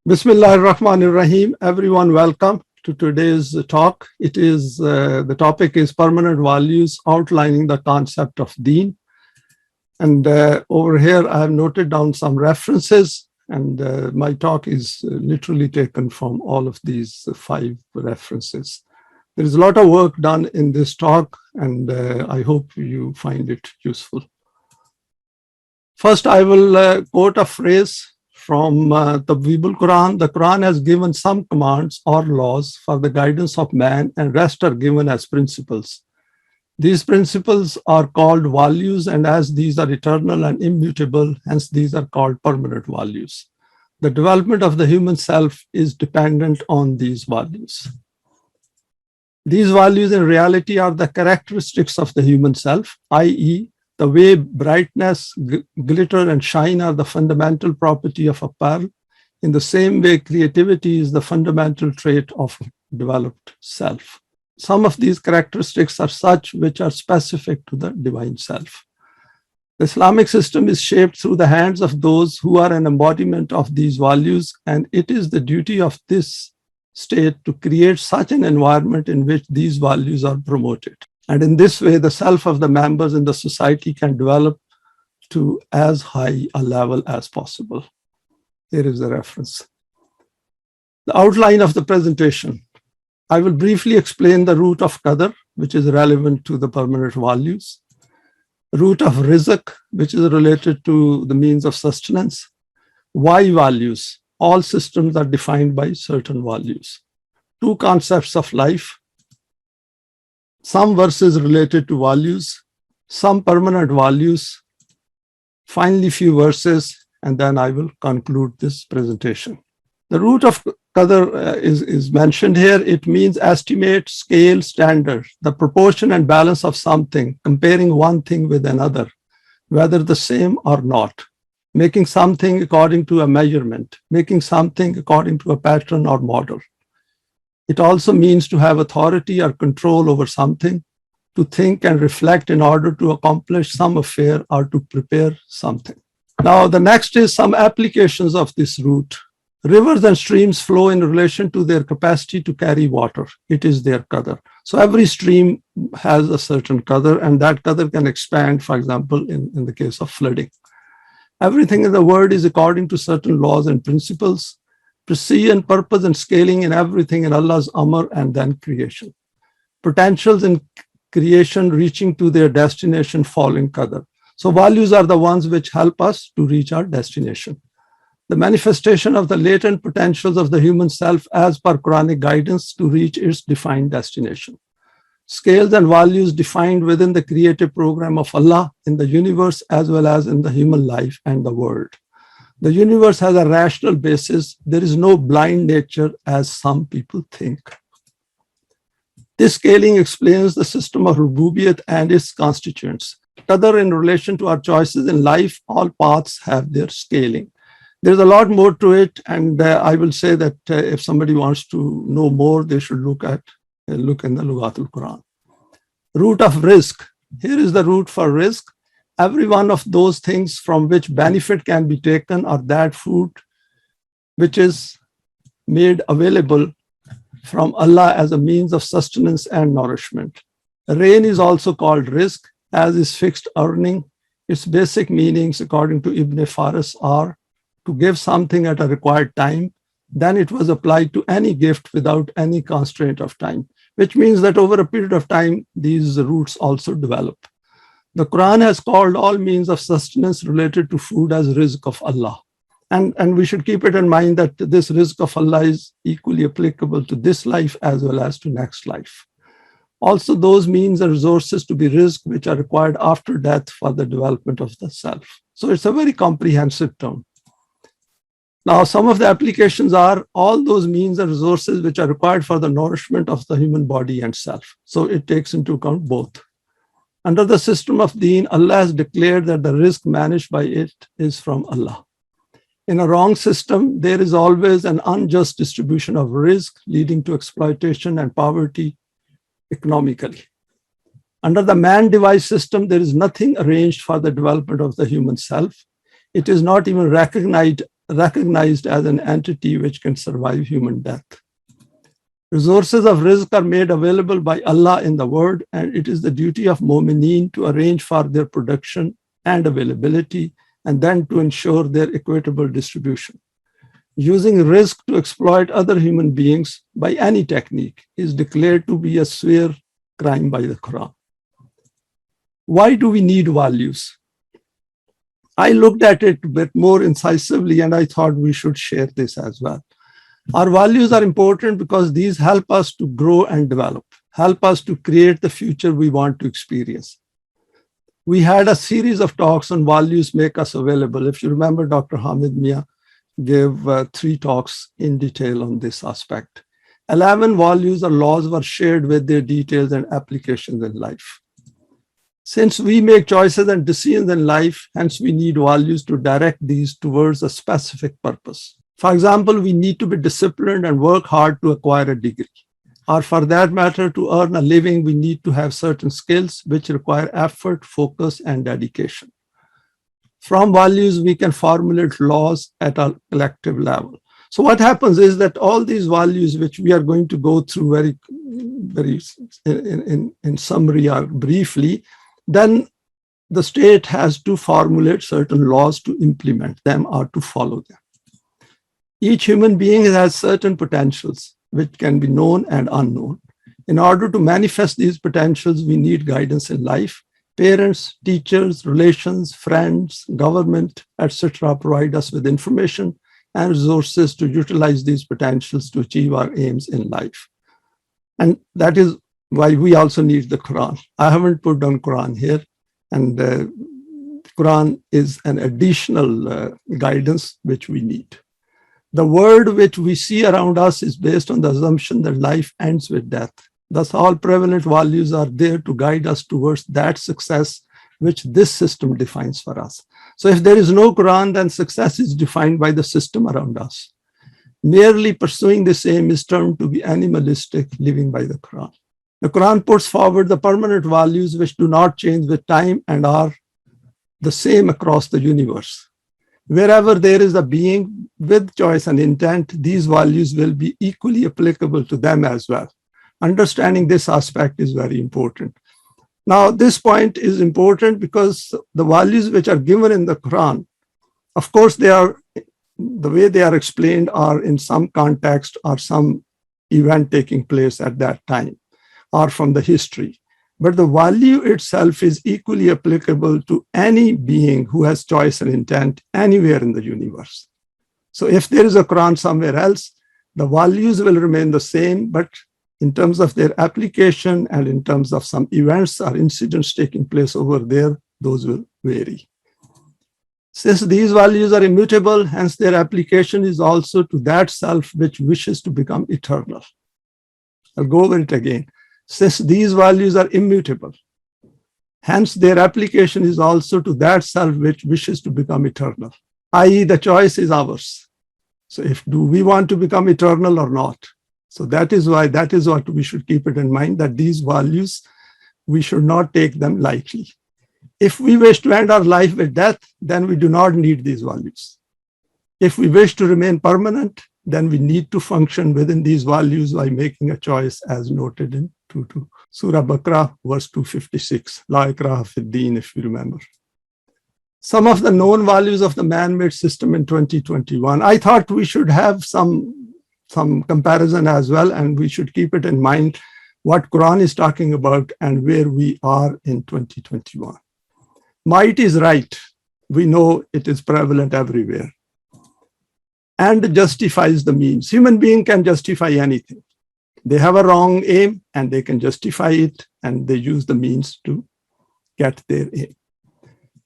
Bismillah ar-Rahman ar-Rahim. Everyone, welcome to today's talk. The topic is permanent values outlining the concept of Deen. And over here, I have noted down some references, and my talk is literally taken from all of these 5 references. There is a lot of work done in this talk, and I hope you find it useful. First, I will quote a phrase from Tabweebul Quran. The Quran has given some commands or laws for the guidance of man, and rest are given as principles. These principles are called values, and as these are eternal and immutable, hence these are called permanent values. The development of the human self is dependent on these values. These values in reality are the characteristics of the human self, i.e., the way brightness, glitter, and shine are the fundamental property of a pearl. In the same way, creativity is the fundamental trait of developed self. Some of these characteristics are such which are specific to the divine self. The Islamic system is shaped through the hands of those who are an embodiment of these values, and it is the duty of this state to create such an environment in which these values are promoted. And in this way, the self of the members in the society can develop to as high a level as possible. Here is the reference. The outline of the presentation. I will briefly explain the root of qadr, which is relevant to the permanent values. Root of rizq, which is related to the means of sustenance. Why values? All systems are defined by certain values. 2 concepts of life. Some verses related to values, some permanent values, finally few verses, and then I will conclude this presentation. The root of qadr is mentioned here. It means estimate, scale, standard, the proportion and balance of something, comparing one thing with another, whether the same or not, making something according to a measurement, making something according to a pattern or model. It also means to have authority or control over something, to think and reflect in order to accomplish some affair or to prepare something. Now, the next is some applications of this root. Rivers and streams flow in relation to their capacity to carry water. It is their qadr. So every stream has a certain qadr, and that qadr can expand, for example, in the case of flooding. Everything in the world is according to certain laws and principles. Precision, purpose, and scaling in everything in Allah's amr and then creation. Potentials in creation reaching to their destination following qadr. So values are the ones which help us to reach our destination. The manifestation of the latent potentials of the human self as per Quranic guidance to reach its defined destination. Scales and values defined within the creative program of Allah in the universe as well as in the human life and the world. The universe has a rational basis. There is no blind nature as some people think. This scaling explains the system of Rububiyat and its constituents. Qadr in relation to our choices in life, all paths have their scaling. There's a lot more to it, and I will say that if somebody wants to know more, they should look in the Lughatul Quran. Root of rizq. Here is the root for rizq. Every one of those things from which benefit can be taken are that food which is made available from Allah as a means of sustenance and nourishment. Rain is also called rizq, as is fixed earning. Its basic meanings, according to Ibn Faris, are to give something at a required time. Then it was applied to any gift without any constraint of time, which means that over a period of time, these roots also develop. The Quran has called all means of sustenance related to food as rizq of Allah. And we should keep it in mind that this rizq of Allah is equally applicable to this life as well as to next life. Also, those means and resources to be rizq which are required after death for the development of the self. So it's a very comprehensive term. Now, some of the applications are all those means and resources which are required for the nourishment of the human body and self. So it takes into account both. Under the system of Deen, Allah has declared that the rizq managed by it is from Allah. In a wrong system, there is always an unjust distribution of rizq leading to exploitation and poverty economically. Under the man-device system, there is nothing arranged for the development of the human self. It is not even recognized recognized as an entity which can survive human death. Resources of rizq are made available by Allah in the world, and it is the duty of mu'mineen to arrange for their production and availability, and then to ensure their equitable distribution. Using rizq to exploit other human beings by any technique is declared to be a severe crime by the Quran. Why do we need values? I looked at it a bit more incisively, and I thought we should share this as well. Our values are important because these help us to grow and develop, help us to create the future we want to experience. We had a series of talks on values make us available. If you remember, Dr. Hamid Mia gave 3 talks in detail on this aspect. 11 values or laws were shared with their details and applications in life. Since we make choices and decisions in life, hence we need values to direct these towards a specific purpose. For example, we need to be disciplined and work hard to acquire a degree. Or for that matter, to earn a living, we need to have certain skills which require effort, focus, and dedication. From values, we can formulate laws at a collective level. So what happens is that all these values, which we are going to go through very in summary or briefly, then the state has to formulate certain laws to implement them or to follow them. Each human being has certain potentials which can be known and unknown. In order to manifest these potentials, we need guidance in life. Parents, teachers, relations, friends, government, etc. provide us with information and resources to utilize these potentials to achieve our aims in life. And that is why we also need the Quran. I haven't put down Quran here, and Quran is an additional guidance which we need. The world which we see around us is based on the assumption that life ends with death. Thus, all prevalent values are there to guide us towards that success which this system defines for us. So if there is no Quran, then success is defined by the system around us. Merely pursuing this aim is termed to be animalistic, living by the Quran. The Quran puts forward the permanent values which do not change with time and are the same across the universe. Wherever there is a being with choice and intent, these values will be equally applicable to them as well. Understanding this aspect is very important. Now, this point is important because the values which are given in the Quran, of course, the way they are explained are in some context or some event taking place at that time, or from the history. But the value itself is equally applicable to any being who has choice and intent anywhere in the universe. So if there is a Quran somewhere else, the values will remain the same, but in terms of their application and in terms of some events or incidents taking place over there, those will vary. Since these values are immutable, hence their application is also to that self which wishes to become eternal. I'll go over it again. Since these values are immutable, hence their application is also to that self which wishes to become eternal, i.e. the choice is ours. So do we want to become eternal or not? So that is what we should keep it in mind, that these values, we should not take them lightly. If we wish to end our life with death, then we do not need these values. If we wish to remain permanent, then we need to function within these values by making a choice as noted in Surah Baqarah, verse 256, La ikraha fi Deen, if you remember. Some of the known values of the man-made system in 2021. I thought we should have some comparison as well, and we should keep it in mind what Quran is talking about and where we are in 2021. Might is right. We know it is prevalent everywhere. And justifies the means. Human being can justify anything. They have a wrong aim and they can justify it, and they use the means to get their aim.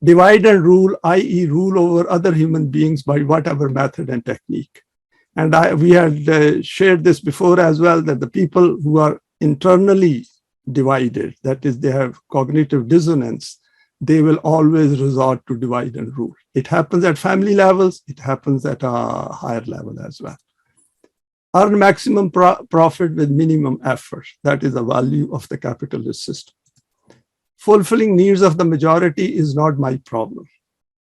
Divide and rule, i.e. rule over other human beings by whatever method and technique. And we had shared this before as well, that the people who are internally divided, that is, they have cognitive dissonance, they will always resort to divide and rule. It happens at family levels, it happens at a higher level as well. Earn maximum profit with minimum effort. That is the value of the capitalist system. Fulfilling needs of the majority is not my problem.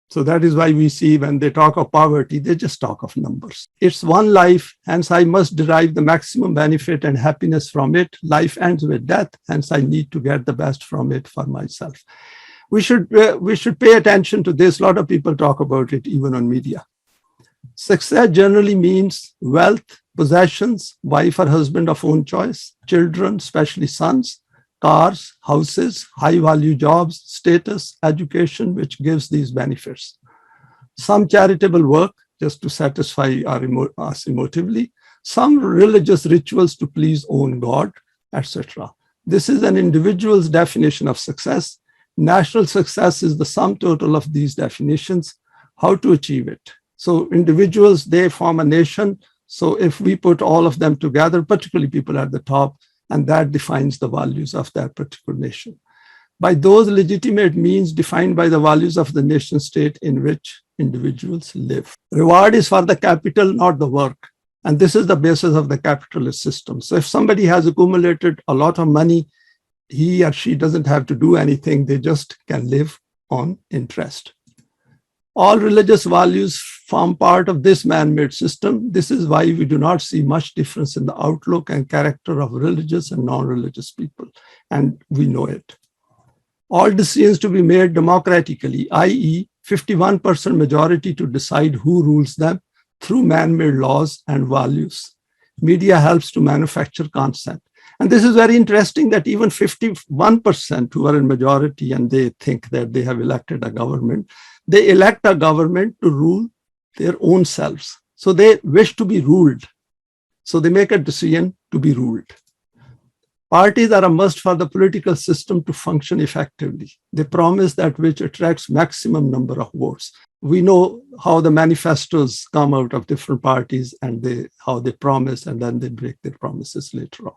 So that is why we see when they talk of poverty, they just talk of numbers. It's one life, hence I must derive the maximum benefit and happiness from it. Life ends with death, hence I need to get the best from it for myself. We should pay attention to this. A lot of people talk about it, even on media. Success generally means wealth, possessions, wife or husband of own choice, children, especially sons, cars, houses, high-value jobs, status, education, which gives these benefits. Some charitable work, just to satisfy us emotively, some religious rituals to please own God, etc. This is an individual's definition of success. National success is the sum total of these definitions. How to achieve it? So individuals, they form a nation. So if we put all of them together, particularly people at the top, and that defines the values of that particular nation. By those legitimate means defined by the values of the nation state in which individuals live. Reward is for the capital, not the work. And this is the basis of the capitalist system. So if somebody has accumulated a lot of money, he or she doesn't have to do anything. They just can live on interest. All religious values form part of this man-made system. This is why we do not see much difference in the outlook and character of religious and non-religious people, and we know it. All decisions to be made democratically, i.e. 51% majority to decide who rules them through man-made laws and values. Media helps to manufacture concept. And this is very interesting that even 51% who are in majority and they think that they have elected a government, they elect a government to rule their own selves. So they wish to be ruled. So they make a decision to be ruled. Parties are a must for the political system to function effectively. They promise that which attracts maximum number of votes. We know how the manifestos come out of different parties and how they promise and then they break their promises later on.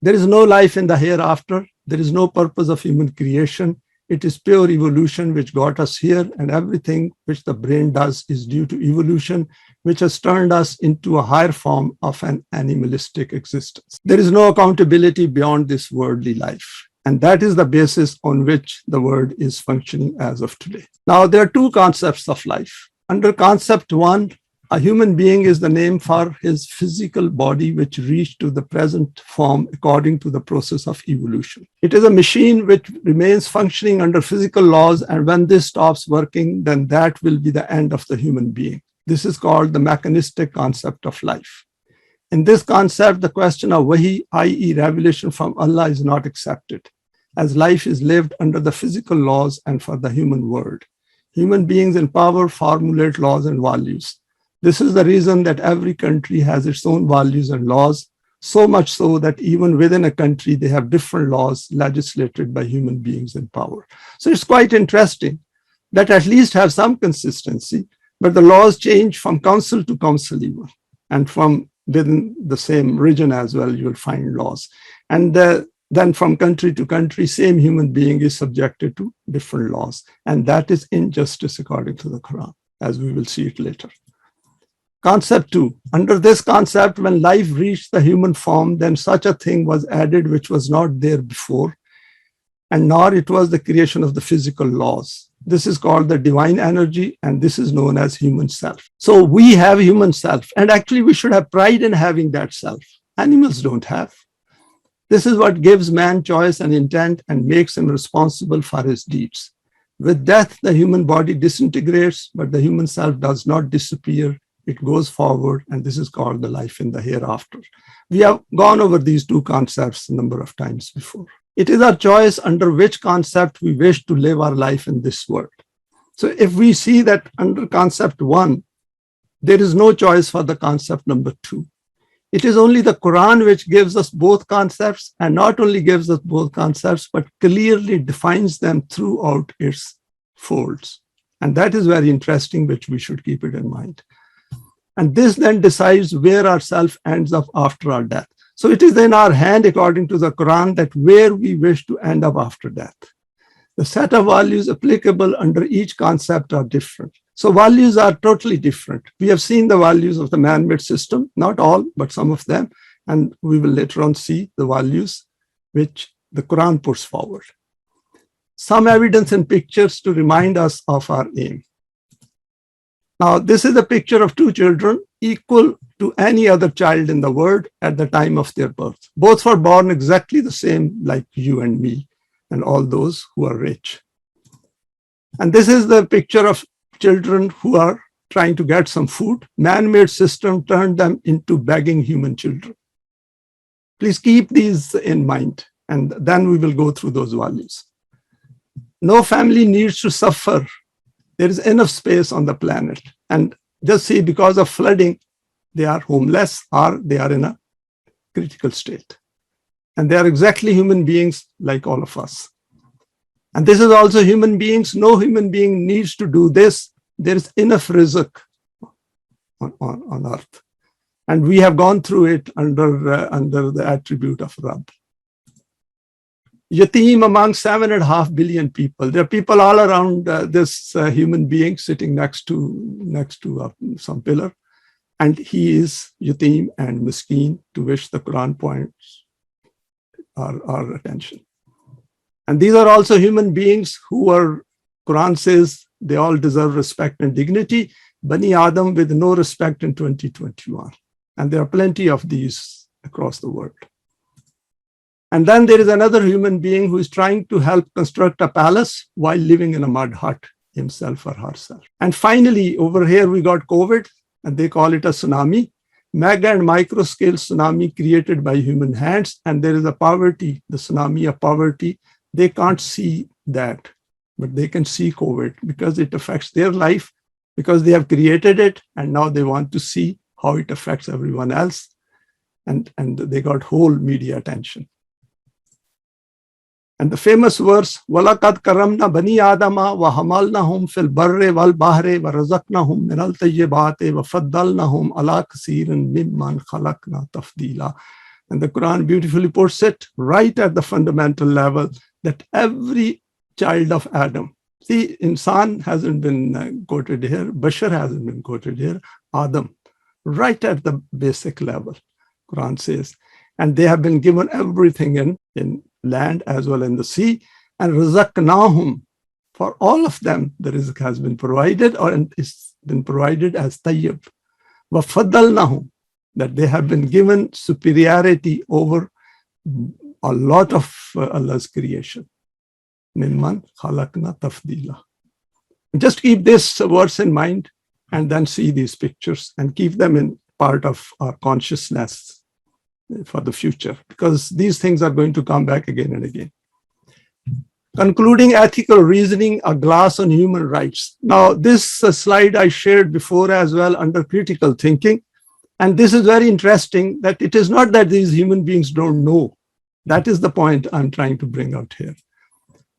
There is no life in the hereafter. There is no purpose of human creation. It is pure evolution which got us here, and everything which the brain does is due to evolution, which has turned us into a higher form of an animalistic existence. There is no accountability beyond this worldly life. And that is the basis on which the world is functioning as of today. Now, there are two concepts of life. Under concept one, a human being is the name for his physical body, which reached to the present form according to the process of evolution. It is a machine which remains functioning under physical laws, and when this stops working, then that will be the end of the human being. This is called the mechanistic concept of life. In this concept, the question of wahi, i.e. revelation from Allah, is not accepted, as life is lived under the physical laws and for the human world. Human beings in power formulate laws and values. This is the reason that every country has its own values and laws, so much so that even within a country, they have different laws legislated by human beings in power. So it's quite interesting that at least have some consistency, but the laws change from council to council even, and from within the same region as well, you'll find laws. And then from country to country, same human being is subjected to different laws. And that is injustice according to the Quran, as we will see it later. Concept two, under this concept, when life reached the human form, then such a thing was added which was not there before, and nor it was the creation of the physical laws. This is called the divine energy, and this is known as human self. So we have human self, and actually we should have pride in having that self. Animals don't have. This is what gives man choice and intent and makes him responsible for his deeds. With death, the human body disintegrates, but the human self does not disappear. It goes forward, and this is called the life in the hereafter. We have gone over these two concepts a number of times before. It is our choice under which concept we wish to live our life in this world. So if we see that under concept one, there is no choice for the concept number two. It is only the Quran which gives us both concepts, and not only gives us both concepts, but clearly defines them throughout its folds. And that is very interesting, which we should keep it in mind. And this then decides where our self ends up after our death. So it is in our hand, according to the Quran, that where we wish to end up after death. The set of values applicable under each concept are different. So values are totally different. We have seen the values of the man-made system, not all, but some of them. And we will later on see the values which the Quran puts forward. some evidence in pictures to remind us of our aim. Now, this is a picture of two children equal to any other child in the world at the time of their birth. Both were born exactly the same like you and me and all those who are rich. And this is the picture of children who are trying to get some food. Man-made system turned them into begging human children. Please keep these in mind, and then we will go through those values. No family needs to suffer. There is enough space on the planet. And just see, because of flooding, they are homeless or they are in a critical state. And they are exactly human beings like all of us. And this is also human beings. No human being needs to do this. There is enough rizq on earth. And we have gone through it under the attribute of Rabb. Yatim among 7.5 billion people. There are people all around this human being sitting next to some pillar. And he is yatim and miskeen, to which the Quran points our attention. And these are also human beings who are, Quran says, they all deserve respect and dignity. Bani Adam with no respect in 2021. And there are plenty of these across the world. And then there is another human being who is trying to help construct a palace while living in a mud hut himself or herself. And finally, over here we got COVID, and they call it a tsunami. Mega and micro scale tsunami created by human hands. And there is a poverty, the tsunami of poverty. They can't see that, but they can see COVID because it affects their life, because they have created it, and now they want to see how it affects everyone else. And they got whole media attention. And the famous verse, وَلَقَدْ كَرَّمْنَا بَنِي آدَمَ وَحَمَلْنَاهُمْ فِي الْبَرِّ وَالْبَحْرِ وَرَزَقْنَاهُم مِّنَ الطَّيِّبَاتِ وَفَضَّلْنَاهُمْ عَلَىٰ كَثِيرٍ مِّمَّنْ خَلَقْنَا تَفْضِيلًا. And the Quran beautifully puts it right at the fundamental level that every child of Adam, see, Insan hasn't been quoted here, Bashar hasn't been quoted here, Adam, right at the basic level, Quran says. And they have been given everything in land as well in the sea, and razaqnahum, for all of them the rizq has been provided, or it's been provided as tayyib. Wa faddalnahum, that they have been given superiority over a lot of Allah's creation. Mimman khalaqna tafdila. Just keep this verse in mind, and then see these pictures and keep them in part of our consciousness for the future, because these things are going to come back again and again. Concluding ethical reasoning, a glass on human rights. Now, this slide I shared before as well under critical thinking. And this is very interesting, that it is not that these human beings don't know. That is the point I'm trying to bring out here.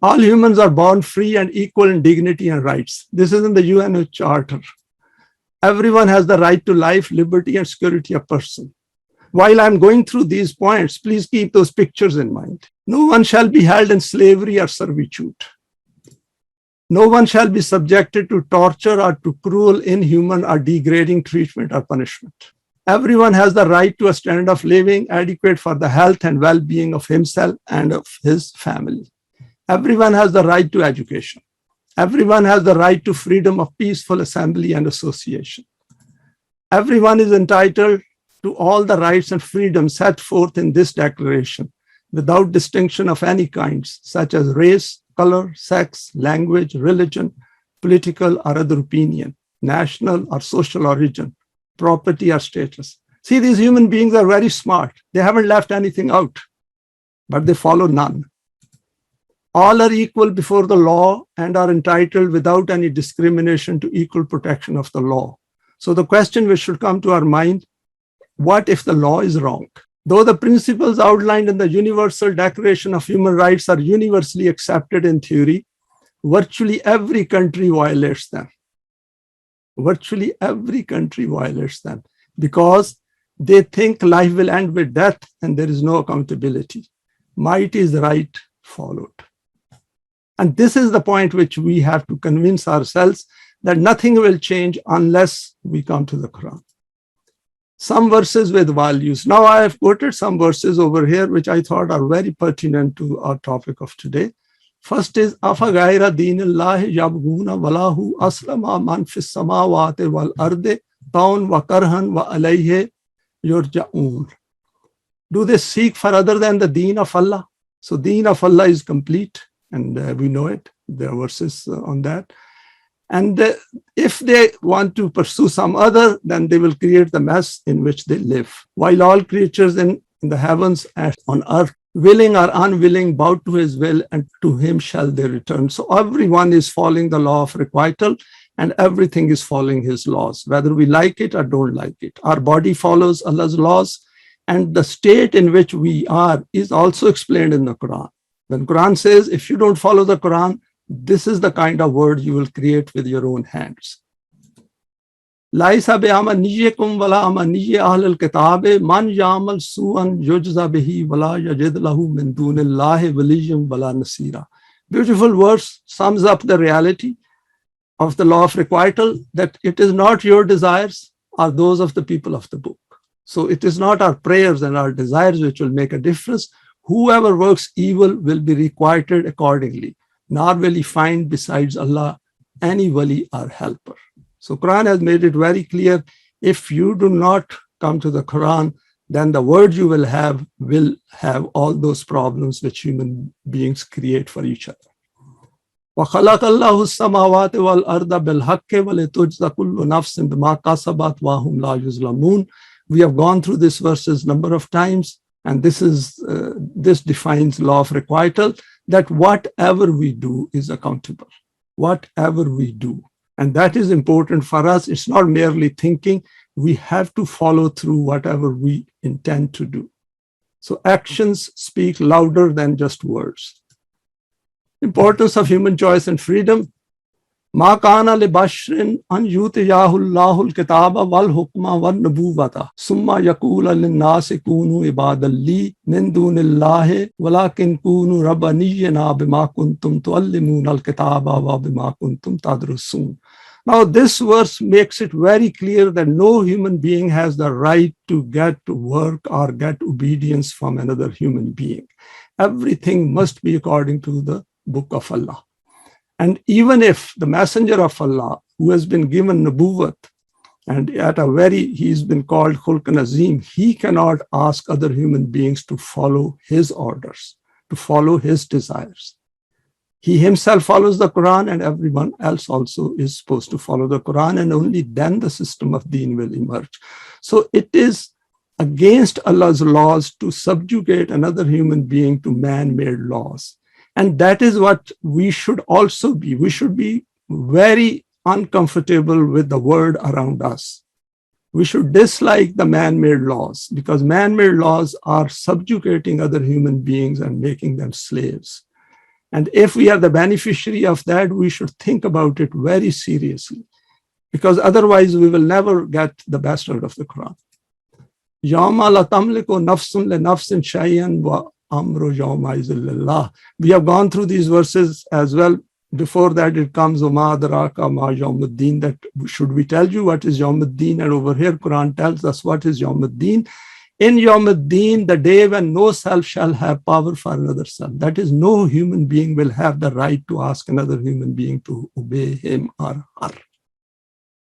All humans are born free and equal in dignity and rights. This is in the UN Charter. Everyone has the right to life, liberty, and security of person. While I'm going through these points, please keep those pictures in mind. No one shall be held in slavery or servitude. No one shall be subjected to torture or to cruel, inhuman, or degrading treatment or punishment. Everyone has the right to a standard of living adequate for the health and well-being of himself and of his family. Everyone has the right to education. Everyone has the right to freedom of peaceful assembly and association. Everyone is entitled to all the rights and freedoms set forth in this declaration, without distinction of any kinds, such as race, color, sex, language, religion, political or other opinion, national or social origin, property or status. See, these human beings are very smart. They haven't left anything out, but they follow none. All are equal before the law and are entitled without any discrimination to equal protection of the law. So the question which should come to our mind, what if the law is wrong? Though the principles outlined in the Universal Declaration of Human Rights are universally accepted in theory, virtually every country violates them. Virtually every country violates them because they think life will end with death and there is no accountability. Might is right followed. And this is the point which we have to convince ourselves that nothing will change unless we come to the Quran. Some verses with values. Now I have quoted some verses over here which I thought are very pertinent to our topic of today. First is afa gaira dinillahi yabghuna walahu aslama man fis samawati wal ardi taun wa karhan wa alayhi yurja'un. Do they seek for other than the deen of Allah? So deen of Allah is complete, and we know it. There are verses on that. And if they want to pursue some other, then they will create the mess in which they live. While all creatures in the heavens and on earth, willing or unwilling, bow to his will, and to him shall they return. So everyone is following the law of requital, and everything is following his laws, whether we like it or don't like it. Our body follows Allah's laws, and the state in which we are is also explained in the Quran. When Quran says, if you don't follow the Quran, this is the kind of world you will create with your own hands. Laisa bi'amaniyikum wala amaniyi ahlul kitabe man ya'mal su'an yujza bihi wala yajid lahu min dunillahi waliyyun wala nasira. Beautiful verse sums up the reality of the law of requital, that it is not your desires or those of the people of the book. So it is not our prayers and our desires which will make a difference. Whoever works evil will be requited accordingly, nor will he find besides Allah any wali or helper. So Quran has made it very clear, if you do not come to the Quran, then the world you will have all those problems which human beings create for each other. وَخَلَقَ اللَّهُ السَّمَاوَاتِ وَالْأَرْضَ بِالْحَقِّ وَلِتُجْزَ كُلُّ نَفْسٍ بِمَا كَسَبَتْ وَهُمْ لَا يُظْلَمُونَ. We have gone through these verses a number of times, and this defines law of requital, that whatever we do is accountable. Whatever we do. And that is important for us. It's not merely thinking. We have to follow through whatever we intend to do. So actions speak louder than just words. Importance of human choice and freedom. Ma kana li bashrin an yutiyahu Allahul kitaba wal hukma wal nubuwata summa yaqula lin nasi kunu ibadan li min dunillahi walakin kunu rabbaniyina bima kuntum tuallimuna al kitaba wa bima kuntum tadrusun. Now this verse makes it very clear that no human being has the right to get work or get obedience from another human being. Everything must be according to the book of Allah. And even if the messenger of Allah, who has been given nubuwwat, and he's been called Khulqan Azim, he cannot ask other human beings to follow his orders, to follow his desires. He himself follows the Quran, and everyone else also is supposed to follow the Quran, and only then the system of Deen will emerge. So it is against Allah's laws to subjugate another human being to man-made laws. And that is what we should also be. We should be very uncomfortable with the world around us. We should dislike the man-made laws, because man-made laws are subjugating other human beings and making them slaves. And if we are the beneficiary of that, we should think about it very seriously, because otherwise we will never get the best out of the Quran. Yawma la tamliku nafsun li nafsin shay'an wa amru yawma izin lillah. We have gone through these verses as well. Before that, it comes Uma adraka ma yawmuddin, that should we tell you what is yawmuddin? And over here, Quran tells us what is yawmuddin. In yawmuddin, the day when no self shall have power for another self. That is, no human being will have the right to ask another human being to obey him or her.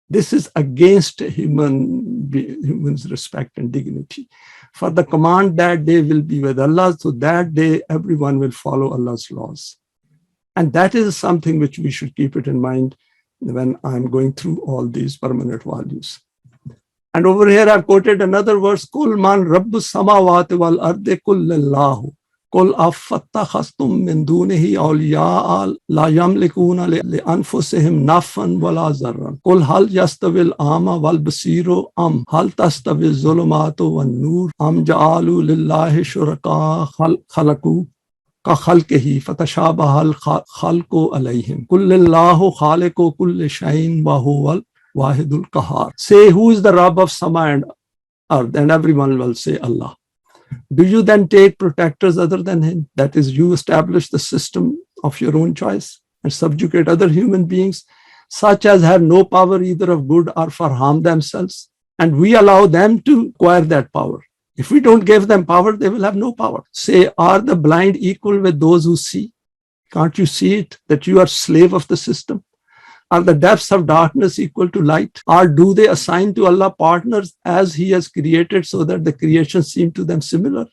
This is against human's respect and dignity. For the command that day will be with Allah, so that day everyone will follow Allah's laws. And that is something which we should keep it in mind when I'm going through all these permanent values. And over here I've quoted another verse, Kul man rabbus samawati wal ardi kullillahu. Kul afattakhastum min dunihi awliya'a la yamlikuna li anfusihim nafan wala zarran. Kul hal yastawil ama wal basiru am hal tastawil zulumatu wan nur am ja'alu lillahi shuraka khalaku ka khalqihi fatashabaha al khalqu alayhim. Kullillahu khaliqu kulli shay'in wa huwal wahidul qahar. Say, who is the Rabb of Sama and earth? And everyone will say Allah. Do you then take protectors other than him? That is, you establish the system of your own choice and subjugate other human beings, such as have no power either of good or for harm themselves. And we allow them to acquire that power. If we don't give them power, they will have no power. Say, are the blind equal with those who see? Can't you see it, that you are slave of the system? Are the depths of darkness equal to light? Or do they assign to Allah partners as He has created so that the creation seem to them similar?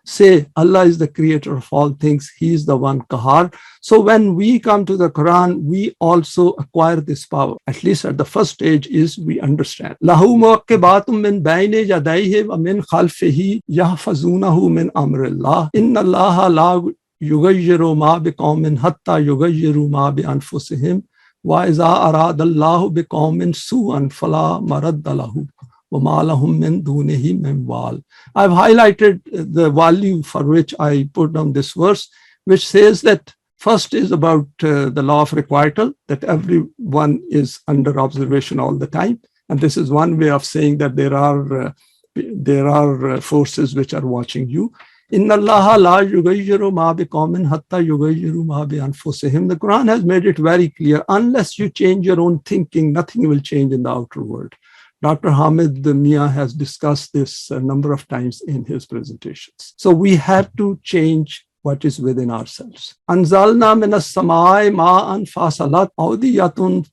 Say, Allah is the creator of all things. He is the one Qahar. So when we come to the Quran, we also acquire this power. At least at the first stage is we understand. Lahu mu'aqibatum min bayni yadayhi wa min khalfihi yahfazunahu min amrillah. Inna Allah la yughayyiru ma biqawmin hatta yughayyiru ma bi anfusihim. Wa iza arada Allahu biqawmin su'an fala maradda lahu. I've highlighted the value for which I put down this verse, which says that first is about the law of requital, that everyone is under observation all the time. And this is one way of saying that there are forces which are watching you. Inna Allah la yughayyiru ma biqawmin hatta yughayyiru ma bi anfusihim. The Quran has made it very clear, unless you change your own thinking, nothing will change in the outer world. Dr. Hamid Mia has discussed this a number of times in his presentations. So we have to change what is within ourselves. Anzalna minas samai ma'an fasalat awdiyatun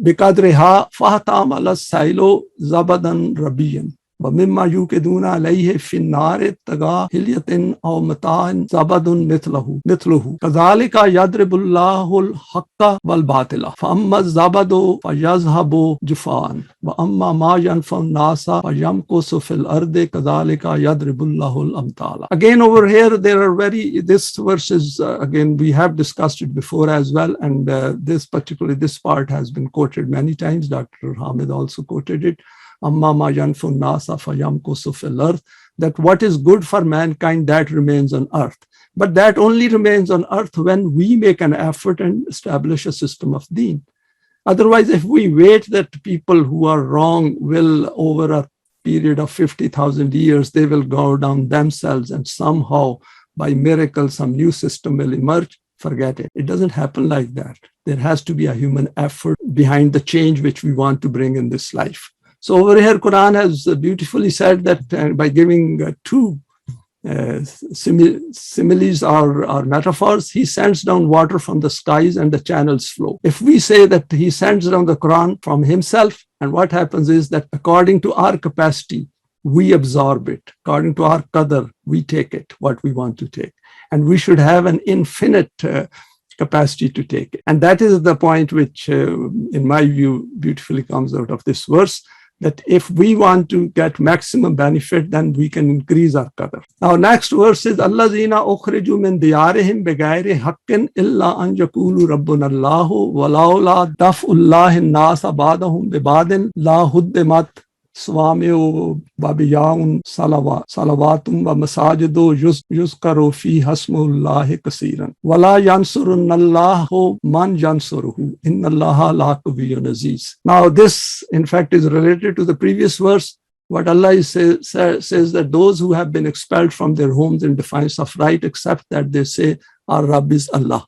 biqadriha fahtam ala sailo zabadan rabiyan. وَمِمَّا يُوقِدُونَ عَلَيْهِ فِي النَّارِ ابْتِغَاءَ حِلْيَةٍ أَوْ مَتَاعٍ زَبَدٌ مِثْلُهُ كَذَلِكَ يَضْرِبُ اللَّهُ الْحَقَّ وَالْبَاطِلَ فَأَمَّا الزَّبَدُ فَيَذْهَبُ جُفَاءً وَأَمَّا مَا يَنْفَعُ النَّاسَ فَيَمْكُثُ فِي الْأَرْضِ كَذَلِكَ يَضْرِبُ اللَّهُ الْأَمْثَالَ. Again, over here, this verse is, again, we have discussed it before as well, and this part has been quoted many times. Dr. Hamid also quoted it. That what is good for mankind, that remains on earth. But that only remains on earth when we make an effort and establish a system of Deen. Otherwise, if we wait that people who are wrong will, over a period of 50,000 years, they will go down themselves and somehow, by miracle, some new system will emerge, forget it. It doesn't happen like that. There has to be a human effort behind the change which we want to bring in this life. So over here, Quran has beautifully said that by giving two similes or metaphors, He sends down water from the skies and the channels flow. If we say that He sends down the Quran from Himself, and what happens is that according to our capacity, we absorb it. According to our qadr, we take it, what we want to take. And we should have an infinite capacity to take it. And that is the point which, in my view, beautifully comes out of this verse, that if we want to get maximum benefit, then we can increase our qadr. Now, next verse is, Allazina ukhriju min diyarihim bighayri haqqin illa an yaqulu rabbuna Allahu walaula daf'ullahi an-nasa ba'dahum bi ba'din la huddimat swami'u babiyaun salawatum wa masajidu yuzkaru fi hasmullahi kasiran wala yansurunallahu man yansuruhu innallaha la qawiyyun aziz. Now this in fact is related to the previous verse. What Allah says that those who have been expelled from their homes in defiance of right, except that they say our Rabb is Allah.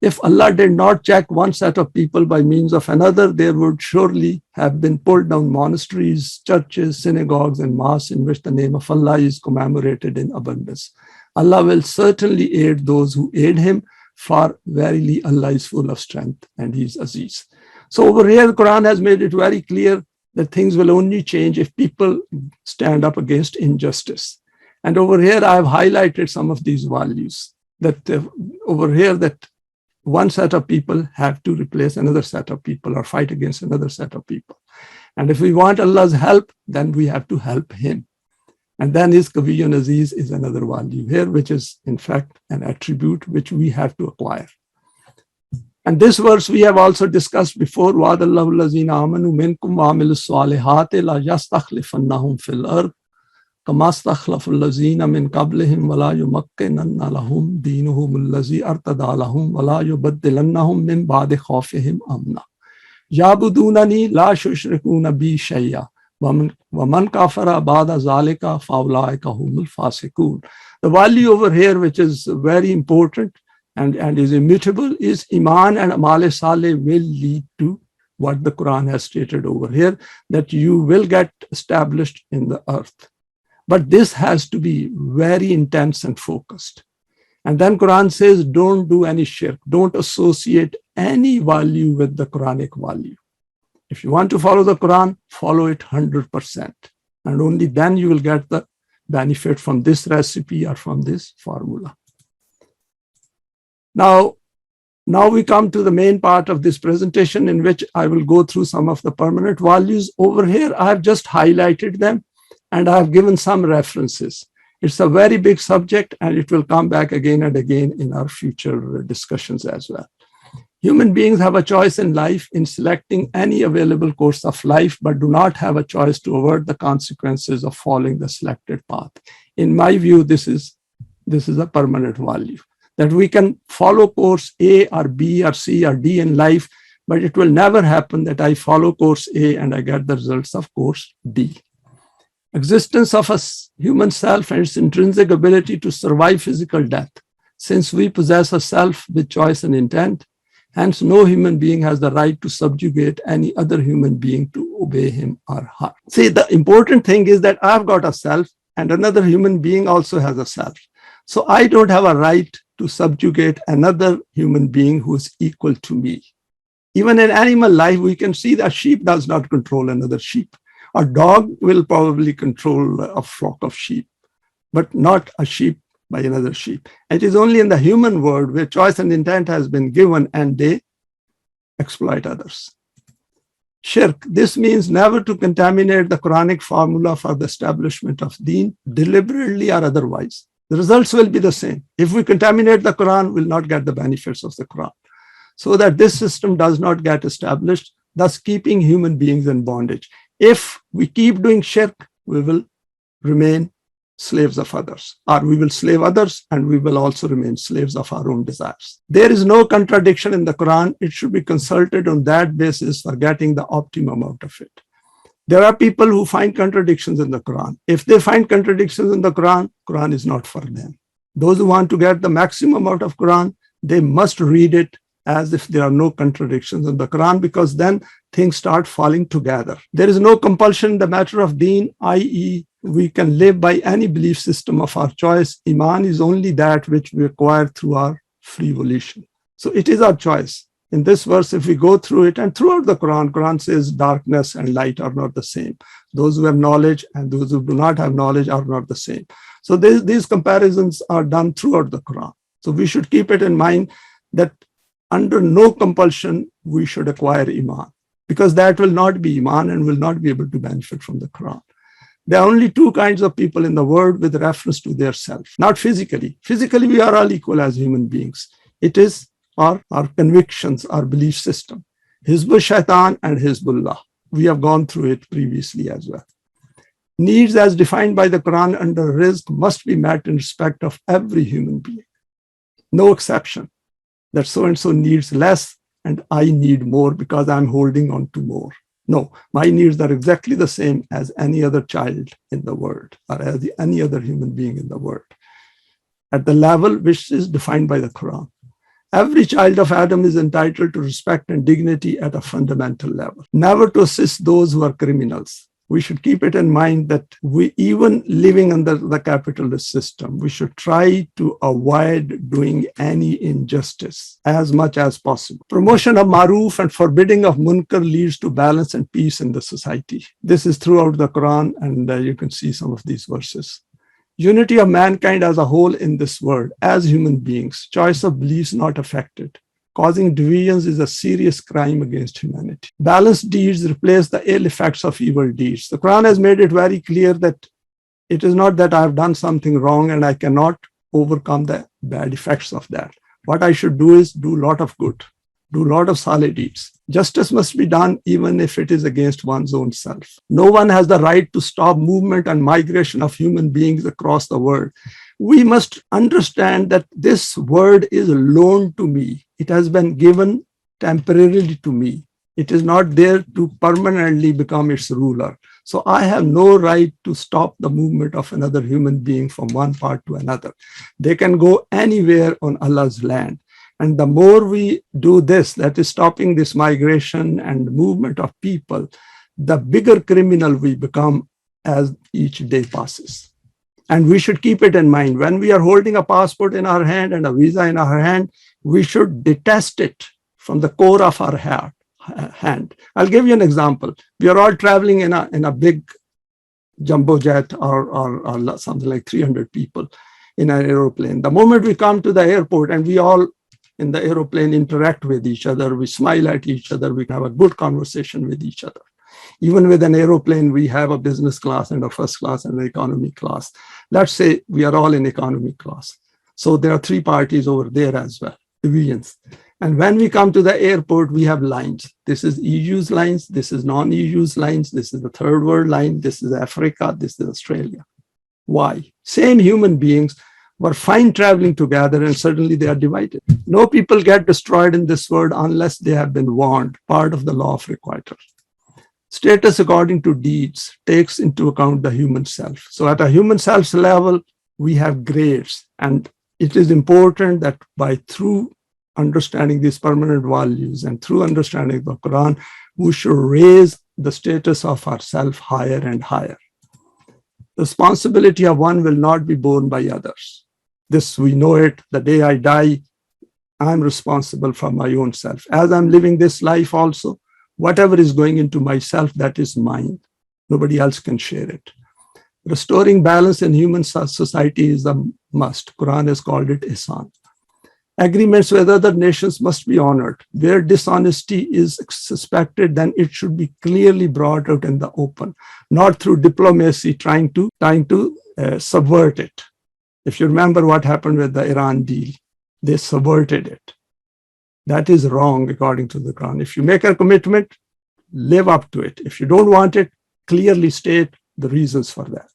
If Allah did not check one set of people by means of another, there would surely have been pulled down monasteries, churches, synagogues, and mosques in which the name of Allah is commemorated in abundance. Allah will certainly aid those who aid Him, for verily Allah is full of strength and He is Aziz. So over here, the Quran has made it very clear that things will only change if people stand up against injustice. And over here, I have highlighted some of these values. That over here, that one set of people have to replace another set of people or fight against another set of people. And if we want Allah's help, then we have to help Him. And then His Qawiyyun Aziz is another value here, which is in fact an attribute which we have to acquire. And this verse we have also discussed before. وَعَدَ اللَّهُ الَّذِينَ آمَنُوا مِنْكُمْ وَعَمِلُوا الصَّالِحَاتِ لَا يَسْتَخْلِفَنَّهُمْ فِي الْأَرْضِ كما استخلف الذين من قبلهم ولا يمكنن لهم دينهم الذي ارتضى لهم ولا يبدلنهم من بعد خوفهم امنا يعبدونني لا يشركون بي شيئا ومن كفر بعد ذلك فاولئك هم الفاسقون. The value over here, which is very important and is immutable, is Iman and Amal Saleh will lead to what the Quran has stated over here, that you will get established in the earth. But this has to be very intense and focused. And then Quran says, don't do any shirk. Don't associate any value with the Quranic value. If you want to follow the Quran, follow it 100%. And only then you will get the benefit from this recipe or from this formula. Now we come to the main part of this presentation, in which I will go through some of the permanent values. Over here, I have just highlighted them and I have given some references. It's a very big subject and it will come back again and again in our future discussions as well. Human beings have a choice in life in selecting any available course of life, but do not have a choice to avert the consequences of following the selected path. In my view, this is a permanent value, that we can follow course A or B or C or D in life, but it will never happen that I follow course A and I get the results of course D. Existence of a human self and its intrinsic ability to survive physical death. Since we possess a self with choice and intent, hence no human being has the right to subjugate any other human being to obey him or her. See, the important thing is that I've got a self and another human being also has a self. So I don't have a right to subjugate another human being who is equal to me. Even in animal life, we can see that sheep does not control another sheep. A dog will probably control a flock of sheep, but not a sheep by another sheep. It is only in the human world where choice and intent has been given and they exploit others. Shirk, this means never to contaminate the Quranic formula for the establishment of Deen, deliberately or otherwise. The results will be the same. If we contaminate the Quran, we'll not get the benefits of the Quran. So that this system does not get established, thus keeping human beings in bondage. If we keep doing shirk, we will remain slaves of others, or we will slave others and we will also remain slaves of our own desires. There is no contradiction in the Quran. It should be consulted on that basis for getting the optimum out of it. There are people who find contradictions in the Quran. If they find contradictions in the Quran, Quran is not for them. Those who want to get the maximum out of Quran, they must read it as if there are no contradictions in the Quran, because then things start falling together. There is no compulsion in the matter of Deen, i.e., we can live by any belief system of our choice. Iman is only that which we acquire through our free volition. So it is our choice. In this verse, if we go through it, and throughout the Quran says darkness and light are not the same. Those who have knowledge and those who do not have knowledge are not the same. So these comparisons are done throughout the Quran. So we should keep it in mind that under no compulsion, we should acquire Iman, because that will not be Iman and will not be able to benefit from the Quran. There are only two kinds of people in the world with reference to their self, not physically. Physically, we are all equal as human beings. It is our convictions, our belief system. Hizbul Shaitan and Hizbullah. We have gone through it previously as well. Needs as defined by the Quran under rizq must be met in respect of every human being. No exception. That so-and-so needs less and I need more because I'm holding on to more. No, my needs are exactly the same as any other child in the world or as any other human being in the world at the level which is defined by the Quran. Every child of Adam is entitled to respect and dignity at a fundamental level. Never to assist those who are criminals. We should keep it in mind that we, even living under the capitalist system, we should try to avoid doing any injustice as much as possible. Promotion of maruf and forbidding of munkar leads to balance and peace in the society. This is throughout the Quran, and you can see some of these verses. Unity of mankind as a whole in this world, as human beings, choice of beliefs not affected. Causing divisions is a serious crime against humanity. Balanced deeds replace the ill effects of evil deeds. The Quran has made it very clear that it is not that I have done something wrong and I cannot overcome the bad effects of that. What I should do is do a lot of good, do a lot of salih deeds. Justice must be done even if it is against one's own self. No one has the right to stop movement and migration of human beings across the world. We must understand that this word is loaned to me. It has been given temporarily to me. It is not there to permanently become its ruler. So I have no right to stop the movement of another human being from one part to another. They can go anywhere on Allah's land. And the more we do this, that is stopping this migration and movement of people, the bigger criminal we become as each day passes. And we should keep it in mind. When we are holding a passport in our hand and a visa in our hand, we should detest it from the core of our hand. I'll give you an example. We are all traveling in a big jumbo jet or something like 300 people in an aeroplane. The moment we come to the airport and we all in the aeroplane interact with each other, we smile at each other, we have a good conversation with each other. Even with an aeroplane, we have a business class and a first class and an economy class. Let's say we are all in economy class. So there are 3 parties over there as well, divisions. And when we come to the airport, we have lines. This is EU's lines, this is non-EU's lines, this is the third world line, this is Africa, this is Australia. Why? Same human beings were fine traveling together, and suddenly they are divided. No people get destroyed in this world unless they have been warned, part of the law of requital. Status according to deeds takes into account the human self. So at a human self's level, we have grades, and it is important that through understanding these permanent values and through understanding the Quran, we should raise the status of ourself higher and higher. The responsibility of one will not be borne by others. This, we know it. The day I die, I'm responsible for my own self. As I'm living this life also, whatever is going into myself, that is mine. Nobody else can share it. Restoring balance in human society is a must. Quran has called it ihsan. Agreements with other nations must be honored. Where dishonesty is suspected, then it should be clearly brought out in the open, not through diplomacy trying to subvert it. If you remember what happened with the Iran deal, they subverted it. That is wrong according to the Quran. If you make a commitment, live up to it. If you don't want it, clearly state the reasons for that.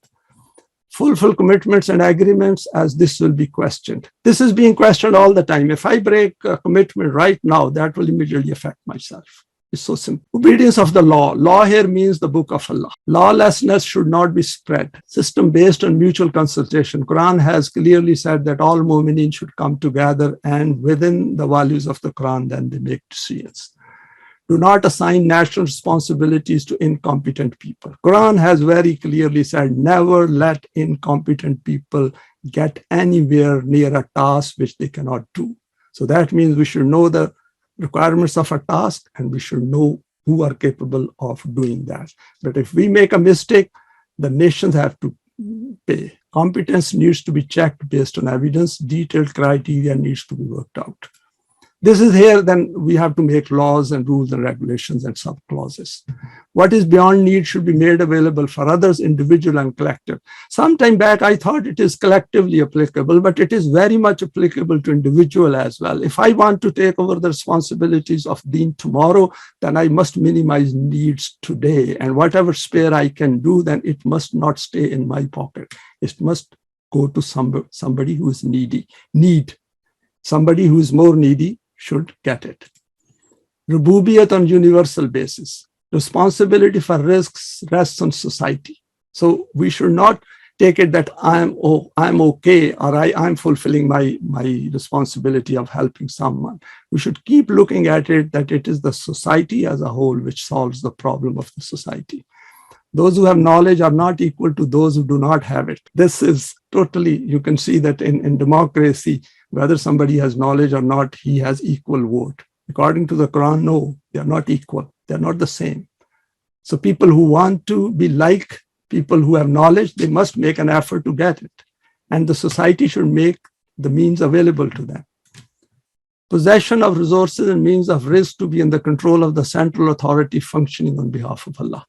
Fulfill commitments and agreements, as this will be questioned. This is being questioned all the time. If I break a commitment right now, that will immediately affect myself. It's so simple. Obedience of the law. Law here means the book of Allah. Lawlessness should not be spread. System based on mutual consultation. Quran has clearly said that all mu'mineen should come together, and within the values of the Quran, then they make decisions. Do not assign national responsibilities to incompetent people. Quran has very clearly said, never let incompetent people get anywhere near a task which they cannot do. So that means we should know the requirements of a task, and we should know who are capable of doing that. But if we make a mistake, the nations have to pay. Competence needs to be checked based on evidence. Detailed criteria needs to be worked out. This is here, then we have to make laws and rules and regulations and sub-clauses. What is beyond need should be made available for others, individual and collective. Some time back, I thought it is collectively applicable, but it is very much applicable to individual as well. If I want to take over the responsibilities of Deen tomorrow, then I must minimize needs today. And whatever spare I can do, then it must not stay in my pocket. It must go to somebody who is needy. Somebody who is more needy should get it. Rububiyat on universal basis. Responsibility for risks rests on society. So we should not take it that I'm okay, or I'm fulfilling my responsibility of helping someone. We should keep looking at it that it is the society as a whole which solves the problem of the society. Those who have knowledge are not equal to those who do not have it. This is totally, you can see that in democracy, whether somebody has knowledge or not, he has equal vote. According to the Quran, no, they are not equal. They're not the same. So people who want to be like people who have knowledge, they must make an effort to get it. And the society should make the means available to them. Possession of resources and means of risk to be in the control of the central authority functioning on behalf of Allah.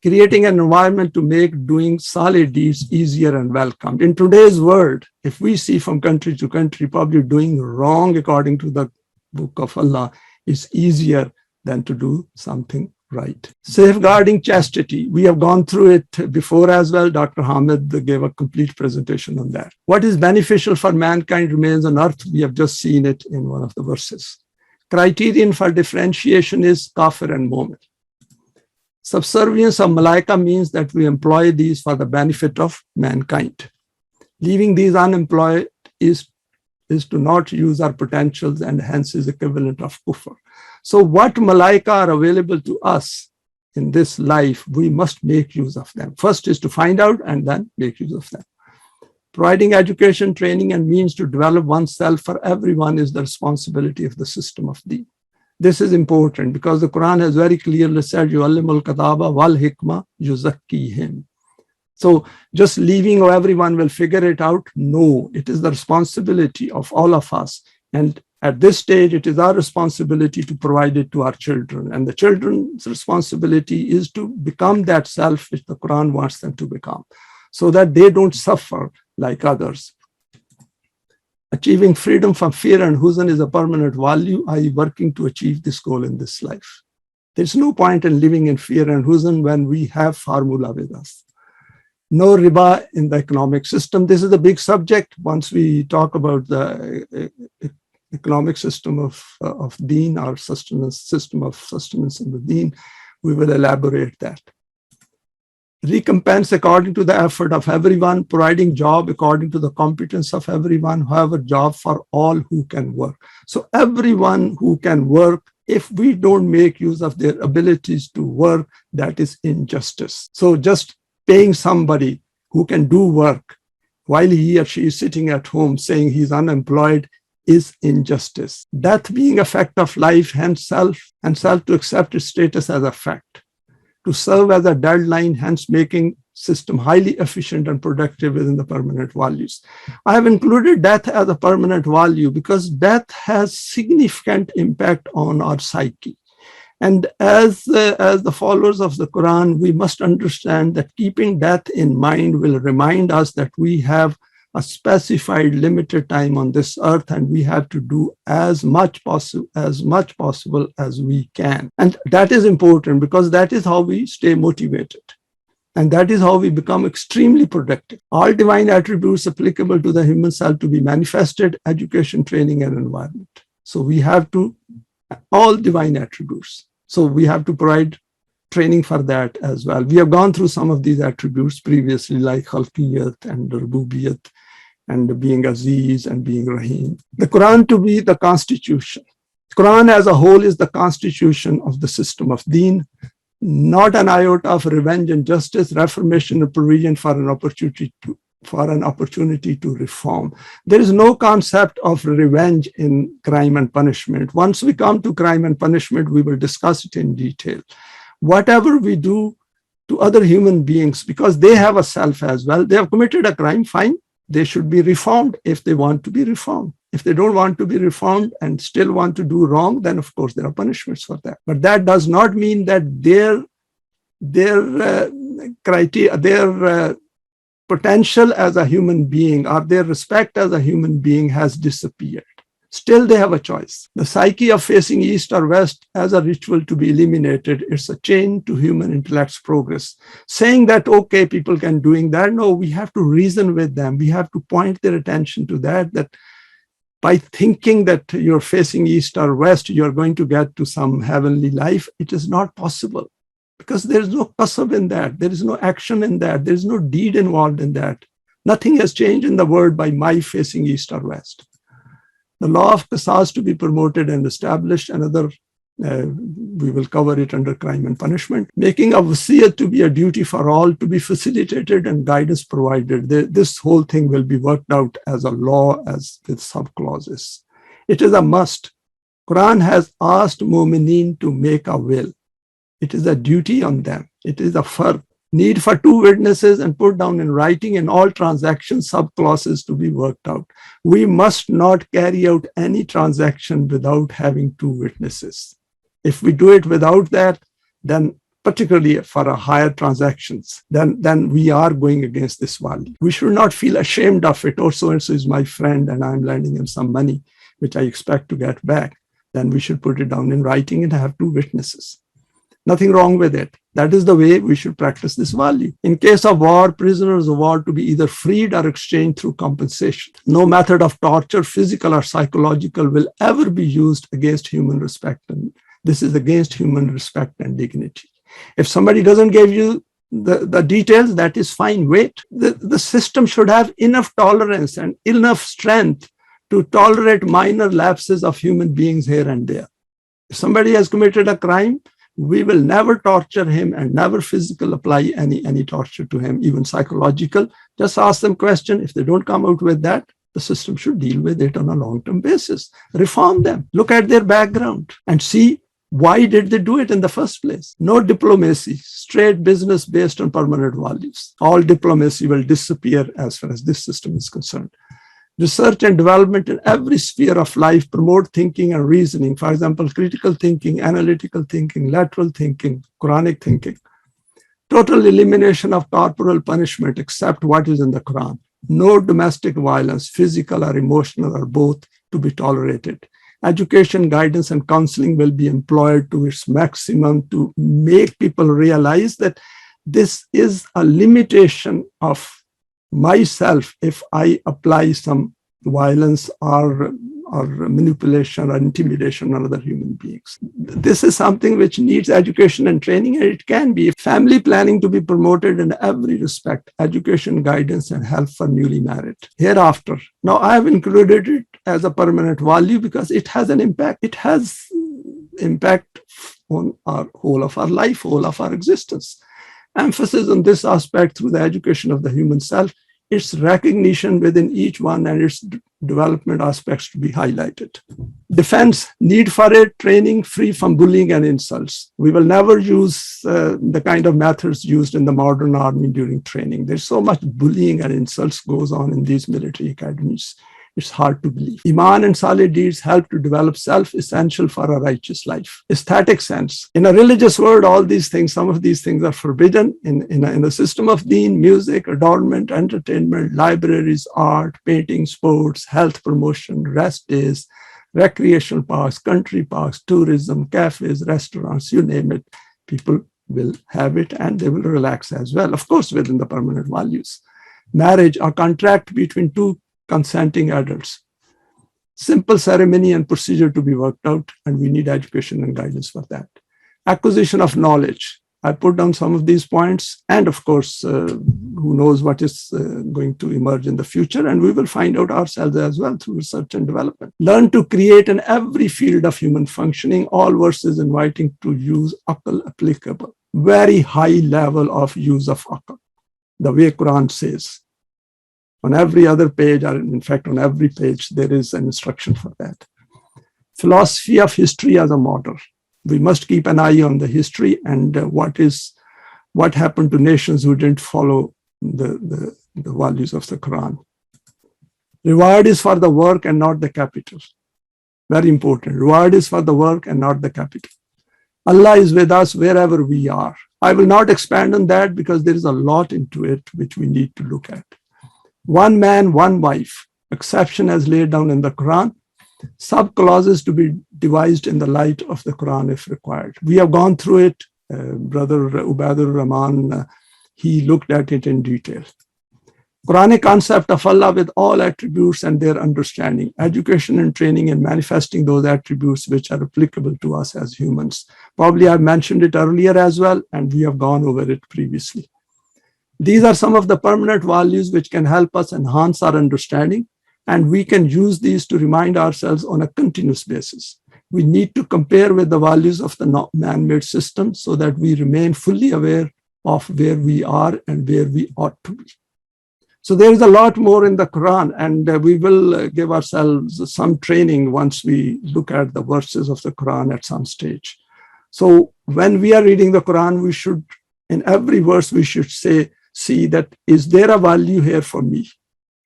Creating an environment to make doing solid deeds easier and welcomed. In today's world, if we see from country to country, probably doing wrong according to the book of Allah is easier than to do something right. Safeguarding chastity. We have gone through it before as well. Dr. Hamid gave a complete presentation on that. What is beneficial for mankind remains on earth. We have just seen it in one of the verses. Criterion for differentiation is kafir and mu'min. Subservience of malaika means that we employ these for the benefit of mankind. Leaving these unemployed is to not use our potentials, and hence is equivalent of kufr. So what malaika are available to us in this life, we must make use of them. First is to find out and then make use of them. Providing education, training, and means to develop oneself for everyone is the responsibility of the system of Deen. This is important because the Quran has very clearly said, "Yu'allimul kataba wal hikma yuzakkihim." So just leaving or everyone will figure it out? No, it is the responsibility of all of us. And at this stage, it is our responsibility to provide it to our children. And the children's responsibility is to become that self which the Quran wants them to become, so that they don't suffer like others. Achieving freedom from fear and huzn is a permanent value. Are you working to achieve this goal in this life? There's no point in living in fear and huzn when we have formula with us. No riba in the economic system. This is a big subject. Once we talk about the economic system of Deen, our system of sustenance in the Deen, we will elaborate that. Recompense according to the effort of everyone, providing job according to the competence of everyone, however, job for all who can work. So everyone who can work, if we don't make use of their abilities to work, that is injustice. So just paying somebody who can do work while he or she is sitting at home saying he's unemployed is injustice. Death being a fact of life, hence self to accept its status as a fact. To serve as a deadline, hence making system highly efficient and productive within the permanent values. I have included death as a permanent value because death has significant impact on our psyche. And as the followers of the Quran, we must understand that keeping death in mind will remind us that we have a specified limited time on this earth, and we have to do as much possible as we can. And that is important because that is how we stay motivated. And that is how we become extremely productive. All divine attributes applicable to the human self to be manifested, education, training, and environment. So we have to, all divine attributes. So we have to provide training for that as well. We have gone through some of these attributes previously, like Khalqiyat and Rububiyat, and being Aziz and being Rahim. The Quran to be the constitution. Quran as a whole is the constitution of the system of Deen, not an iota of revenge and justice, reformation, and provision for an opportunity to reform. There is no concept of revenge in crime and punishment. Once we come to crime and punishment, we will discuss it in detail. Whatever we do to other human beings, because they have a self as well, they have committed a crime, fine, they should be reformed if they want to be reformed. If they don't want to be reformed and still want to do wrong, then of course there are punishments for that. But that does not mean that their criteria, their potential as a human being or their respect as a human being has disappeared. Still, they have a choice. The psyche of facing east or west as a ritual to be eliminated, it's a chain to human intellect's progress. Saying that, okay, people can doing that. No, we have to reason with them. We have to point their attention to that by thinking that you're facing east or west, you're going to get to some heavenly life. It is not possible because there is no qasab in that. There is no action in that. There is no deed involved in that. Nothing has changed in the world by my facing east or west. The law of qisas to be promoted and established, another, we will cover it under crime and punishment. Making a wasiyat to be a duty for all, to be facilitated and guidance provided. This whole thing will be worked out as a law, as with sub-clauses. It is a must. Quran has asked mu'mineen to make a will. It is a duty on them. It is a fard. Need for 2 witnesses and put down in writing in all transactions, sub-clauses to be worked out. We must not carry out any transaction without having 2 witnesses. If we do it without that, then particularly for a higher transactions, then we are going against this value. We should not feel ashamed of it. Or so-and-so is my friend and I'm lending him some money, which I expect to get back. Then we should put it down in writing and have 2 witnesses. Nothing wrong with it. That is the way we should practice this value. In case of war, prisoners of war to be either freed or exchanged through compensation. No method of torture, physical or psychological, will ever be used against human respect. And this is against human respect and dignity. If somebody doesn't give you the details, that is fine. Wait. The system should have enough tolerance and enough strength to tolerate minor lapses of human beings here and there. If somebody has committed a crime, We will never torture him and never physical apply any torture to him, even psychological. Just ask them question. If they don't come out with that, the system should deal with it on a long-term basis. Reform them. Look at their background and see why did they do it in the first place. No diplomacy, straight business based on permanent values. All diplomacy will disappear as far as this system is concerned. Research and development in every sphere of life promote thinking and reasoning. For example, critical thinking, analytical thinking, lateral thinking, Quranic thinking. Total elimination of corporal punishment except what is in the Quran. No domestic violence, physical or emotional or both, to be tolerated. Education, guidance, and counseling will be employed to its maximum to make people realize that this is a limitation of myself if I apply some violence or manipulation or intimidation on other human beings. This is something which needs education and training, and it can be. Family planning to be promoted in every respect, education, guidance, and help for newly married. Hereafter, now I have included it as a permanent value because it has an impact. It has impact on our whole of our life, whole of our existence. Emphasis on this aspect through the education of the human self, its recognition within each one and its development aspects to be highlighted. Defense, need for it, training free from bullying and insults. We will never use the kind of methods used in the modern army during training. There's so much bullying and insults goes on in these military academies. It's hard to believe. Iman and solid deeds help to develop self, essential for a righteous life. Aesthetic sense. In a religious world, all these things, some of these things are forbidden. In a system of Deen, music, adornment, entertainment, libraries, art, painting, sports, health promotion, rest days, recreational parks, country parks, tourism, cafes, restaurants, you name it. People will have it and they will relax as well, of course, within the permanent values. Marriage, a contract between two consenting adults. Simple ceremony and procedure to be worked out, and we need education and guidance for that. Acquisition of knowledge. I put down some of these points, and of course, who knows what is going to emerge in the future, and we will find out ourselves as well through research and development. Learn to create in every field of human functioning, all verses inviting to use aql applicable. Very high level of use of aql, the way Quran says. On every other page, or in fact, on every page, there is an instruction for that. Philosophy of history as a model. We must keep an eye on the history and what happened to nations who didn't follow the values of the Quran. Reward is for the work and not the capital. Very important. Reward is for the work and not the capital. Allah is with us wherever we are. I will not expand on that because there is a lot into it which we need to look at. One man, one wife, exception as laid down in the Quran, sub-clauses to be devised in the light of the Quran if required. We have gone through it. Brother Ubadur Rahman, he looked at it in detail. Quranic concept of Allah with all attributes and their understanding, education and training in manifesting those attributes which are applicable to us as humans. Probably I've mentioned it earlier as well, and we have gone over it previously. These are some of the permanent values which can help us enhance our understanding, and we can use these to remind ourselves on a continuous basis. We need to compare with the values of the man-made system so that we remain fully aware of where we are and where we ought to be. So there is a lot more in the Quran, and we will give ourselves some training once we look at the verses of the Quran at some stage. So when we are reading the Quran, we should, in every verse, we should see that, is there a value here for me?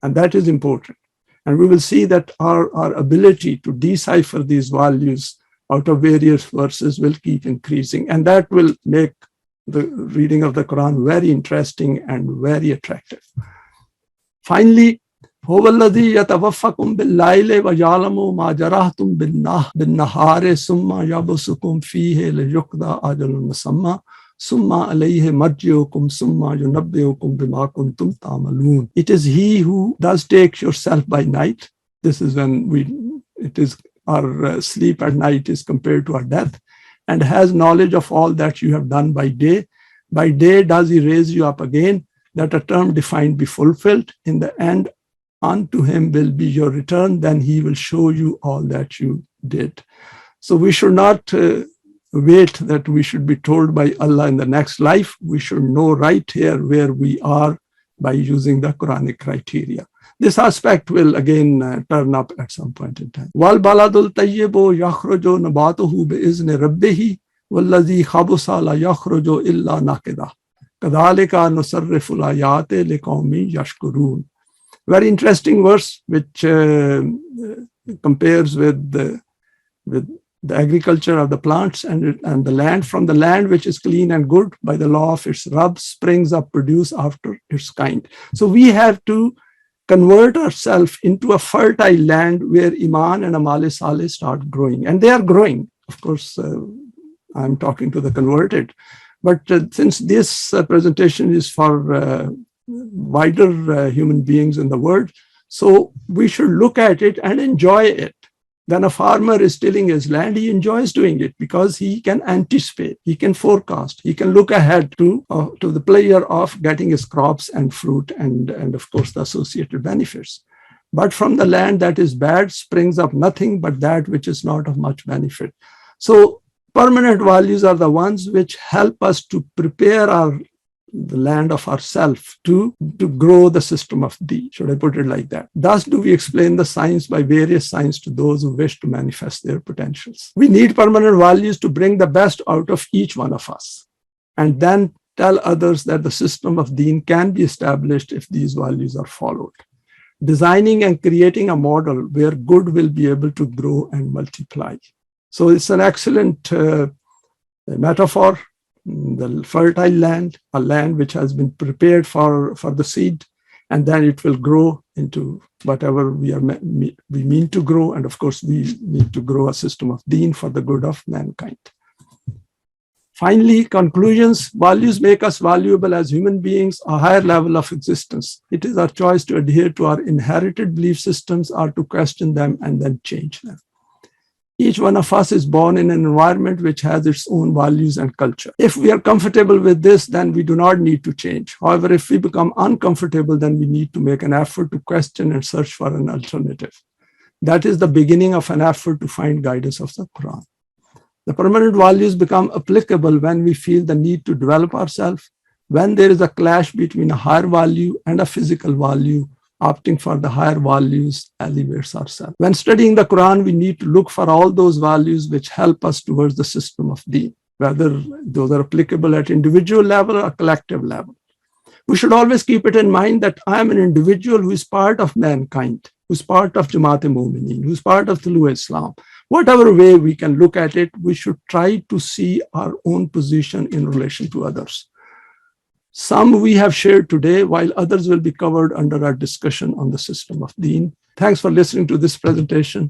And that is important. And we will see that our ability to decipher these values out of various verses will keep increasing. And that will make the reading of the Quran very interesting and very attractive. Finally, هو الذي يتوفاكم بالليل ويعلم ما جرحتم بالنهار ثم يبعثكم فيه ليقضى أجل مسمى ثم عليه مرجعكم ثم ينبئكم بما كنتم تعملون. It is He who does take yourself by night. This is when our sleep at night is compared to our death, and has knowledge of all that you have done by day. By day does He raise you up again, that a term defined be fulfilled. In the end, unto Him will be your return, then He will show you all that you did. So we should not wait that we should be told by Allah in the next life. We should know right here where we are by using the Quranic criteria. This aspect will again turn up at some point in time. Wal baladul tayyibu yakhruju nabatuhu bi'izni rabbihi wallazi khabusa la yakhruju illa nakida. Kadhalika nusarrifu al-ayati liqawmin yashkurun. Very interesting verse which compares with the agriculture of the plants and the land. From the land which is clean and good, by the law of its Rabb, springs up produce after its kind. So we have to convert ourselves into a fertile land where Iman and Amal Saleh start growing. And they are growing. Of course, I'm talking to the converted. But since this presentation is for wider human beings in the world, so we should look at it and enjoy it. When a farmer is tilling his land, he enjoys doing it because he can anticipate, he can forecast, he can look ahead to the pleasure of getting his crops and fruit and of course the associated benefits. But from the land that is bad springs up nothing but that which is not of much benefit. So permanent values are the ones which help us to prepare the land of ourself to grow the system of Deen. Should I put it like that? Thus do we explain the science by various signs to those who wish to manifest their potentials. We need permanent values to bring the best out of each one of us and then tell others that the system of Deen can be established if these values are followed. Designing and creating a model where good will be able to grow and multiply. So it's an excellent metaphor. The fertile land, a land which has been prepared for the seed, and then it will grow into whatever we mean to grow. And of course, we need to grow a system of Deen for the good of mankind. Finally, conclusions. Values make us valuable as human beings, a higher level of existence. It is our choice to adhere to our inherited belief systems or to question them and then change them. Each one of us is born in an environment which has its own values and culture. If we are comfortable with this, then we do not need to change. However, if we become uncomfortable, then we need to make an effort to question and search for an alternative. That is the beginning of an effort to find guidance of the Quran. The permanent values become applicable when we feel the need to develop ourselves, when there is a clash between a higher value and a physical value. Opting for the higher values elevates ourselves. When studying the Quran, we need to look for all those values which help us towards the system of Deen, whether those are applicable at individual level or collective level. We should always keep it in mind that I am an individual who is part of mankind, who is part of Jamaat-e-Momineen, who is part of Tulu Islam. Whatever way we can look at it, we should try to see our own position in relation to others. Some we have shared today, while others will be covered under our discussion on the system of Deen. Thanks for listening to this presentation.